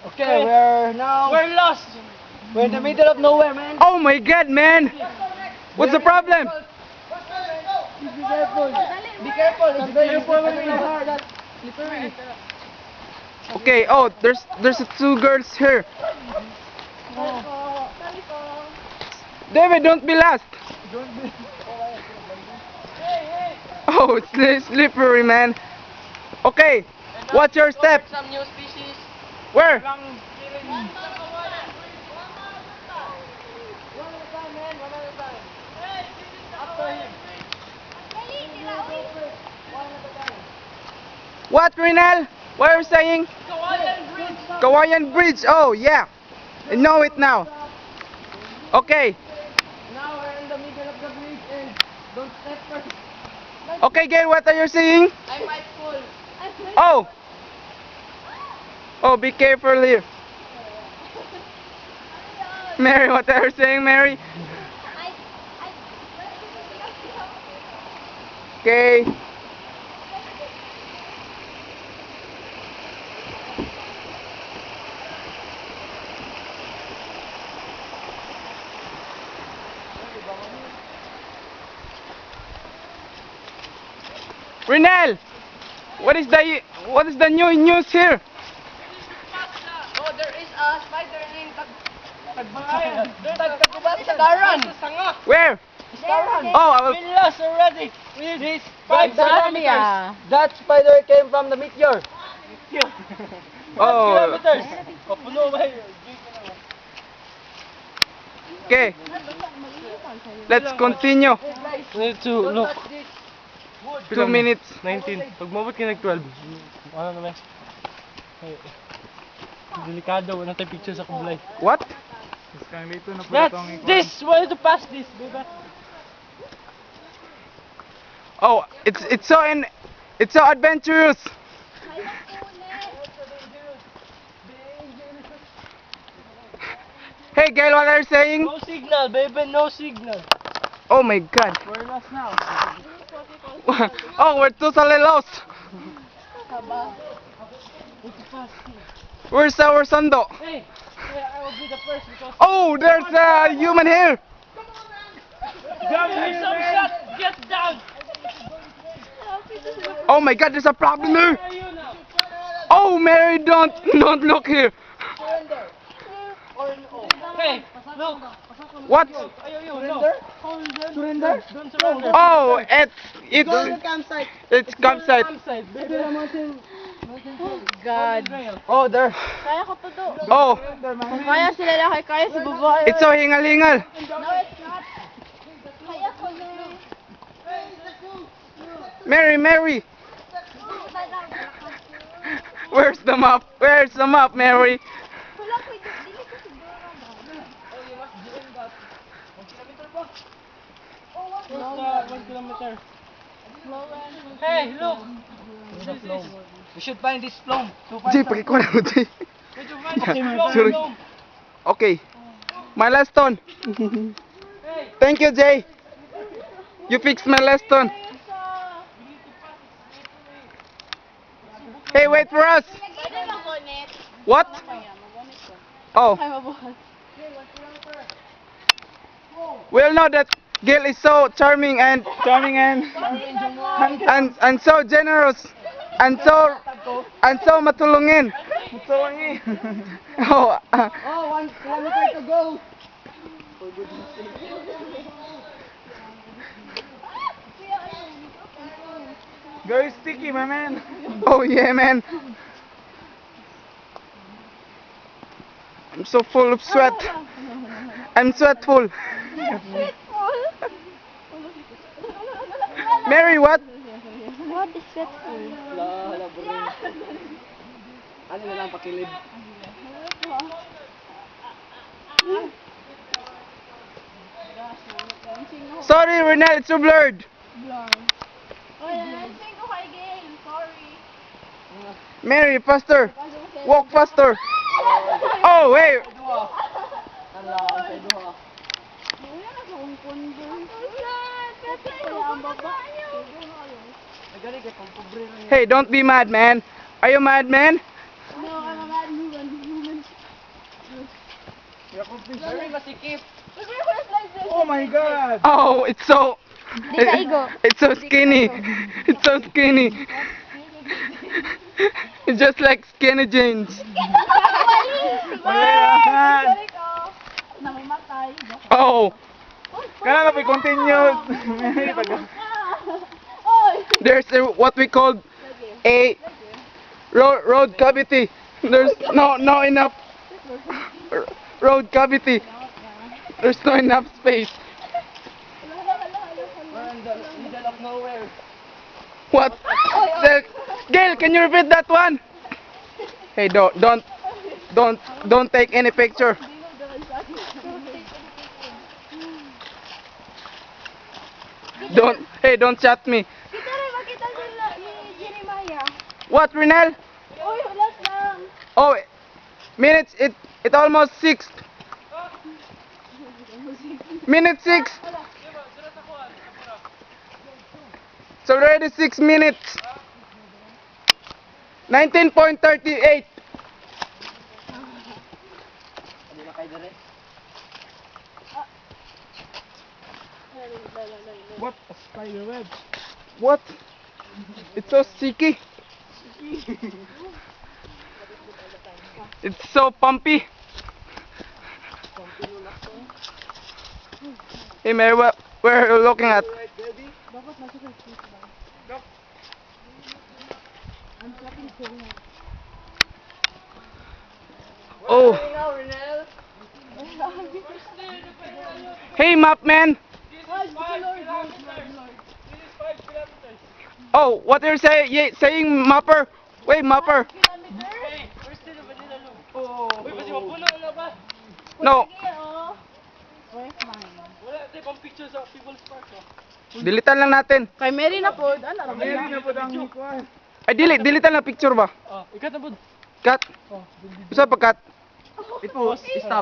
Okay, we're lost. We're in the middle of nowhere, man. Oh my God, man! What's the problem? Be careful. Be careful. It's very hard. Slippery. Okay. Oh, there's two girls here. David, don't be lost. Oh, it's slippery, man. Okay. What's your step? Some new species. Where? What, Rinal? What are you saying? Kawayan Bridge. Oh, yeah. I know it now. Okay. Now we're in the middle of the bridge and don't step first. Okay, Gail, what are you saying? I might fall. Oh. Oh, be careful here. Mary, what are you saying, Mary? Okay. Rinel, what is the new news here? Oh, there is a spider named Tagkaran. Where? Tagkaran. Oh, I will. We lost already. This kilometers. That spider came from the meteor. Oh. Okay. Let's continue. Need to look. 2 minutes. 19. Pag mabot ka nag-12. Ano naman? Ay, delikado. Wala tayo picture sa kublay. What? That's this! Why to pass this, baby? Oh, it's so adventurous. Hey, Gail, what are you saying? No signal, baby. No signal. Oh my God. We're lost now. Oh, we're totally lost. Where's our sando? Hey, I will be the first because... Oh, there's a human here. There's some shot. Get down. Oh my God, there's a problem here. Where are you now? Oh, Mary, don't look here. Hey, look. What? Ayaw yun, no. Surrender? Don't surrender. Oh, it's Go to the campsite. it's campsite. Campsite, baby. God. Oh, there. Kaya ko to do. Oh, Kaya sila lang, kaya si babae. it's so hingal-hingal. No, it's not. Kaya ko na. Mary. Where's the map? Where's the map, Mary? Wala ko ito. Dili ko siguro. 1 kilometer. Hey, look. We should find this plum. Jay, pakikuha na mo, Jay. Did you find the Sorry. Okay. My last one. Thank you, Jay. You fixed my last one. Hey, wait for us. Pwede mag-bonnet. What? Oh, Ay, mabuhat. we'll know that Gail is so charming and so generous and so matulungin. Oh, Oh, 1 kilometer to go. Very sticky, my man. oh yeah, man. I'm so full of sweat. I'm sweatful. Mary, what? What is sweatful? Ano na lang pakilid? Sorry, Renal, it's so blurred. Oh, yeah. Thank you kay Gail. Sorry. Mary, faster. Walk faster. Oh, wait. Hey, don't be mad, man. Are you mad, man? No, I'm a mad woman. Very masikip. Oh my God! Oh, it's so... It's so skinny. It's so skinny. It's just like skinny jeans. Namamatay. Oh, Kaya na continue. Oy! there's what we call a road cavity. There's no enough road cavity. There's no enough space. We're in the middle of nowhere. What? Gail, can you repeat that one? Hey, don't take any picture. Don't chat me. Kita rin, makita nila ni Jeremiah. What, Renel? Uy, ulas lang. Oh, minutes. It almost 6. Minute 6. It's already 6 minutes. 19.38. What a spider web. What? It's so sticky. It's so pumpy. Hey Mary, where are you looking at? Oh. Hey map man. Oh, what are you saying, mapper? Wait, mapper. Hey, where's the Manila Loop? Oh. Uy, basi mapuno na ba? No, Wala, tayo pang picture sa People's Park. Oh. dilitan lang natin. Kay Mary na po. Meron na po ang kuwan. Ay, dilitan lang picture ba? Ikat na po. Cut. Usa pa cut. Ito, stop.